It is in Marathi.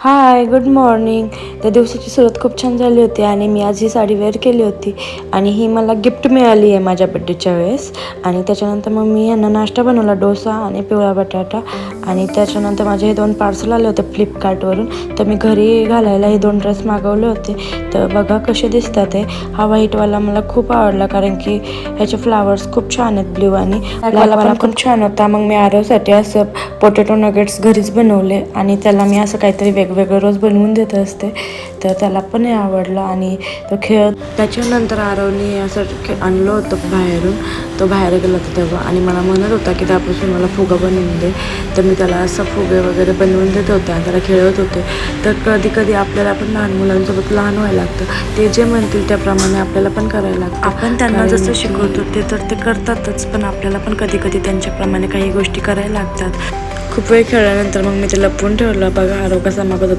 हाय, गुड मॉर्निंग. त्या दिवसाची सुरुवात खूप छान झाली होती आणि मी आज ही साडी वेअर केली होती आणि ही मला गिफ्ट मिळाली आहे माझ्या बड्डेच्या वेळेस. आणि त्याच्यानंतर मग मी यांना नाश्ता बनवला, डोसा आणि पिवळा बटाटा. आणि त्याच्यानंतर माझे हे 2 पार्सल आले होते फ्लिपकार्टवरून, तर मी घरी घालायला हे 2 ड्रेस मागवले होते. तर बघा कसे दिसतात ते. हा व्हाईटवाला मला खूप आवडला कारण की ह्याचे फ्लावर्स खूप छान आहेत, ब्ल्यू आणि ब्लॅकवाला पण खूप छान होता. मग मी आरवसाठी असं पोटॅटो नगेट्स घरीच बनवले आणि त्याला मी असं काहीतरी वेगवेगळं रोज बनवून देत असते, तर त्याला पण हे आवडलं आणि तो खेळत. त्याच्यानंतर आरवने असं आणलं होतं बाहेरून, तो बाहेर गेला होता तेव्हा आणि मला म्हणत होता की त्यापासून मला फुगा बनवून दे. तर मी त्याला असं फुगे वगैरे बनवून देत होते आणि त्याला खेळत होते. तर कधी कधी आपल्याला पण लहान मुलांसोबत लहान व्हायला लागतं. ते जे म्हणतील त्याप्रमाणे आपल्याला पण करायला लागतं. आपण त्यांना जसं शिकवतो ते तर ते करतातच, पण आपल्याला पण कधी कधी त्यांच्याप्रमाणे काही गोष्टी करायला लागतात. खूप वेळ खेळल्यानंतर मग मी ते लपवून ठेवलं. बघा आरव कसा मागत होता.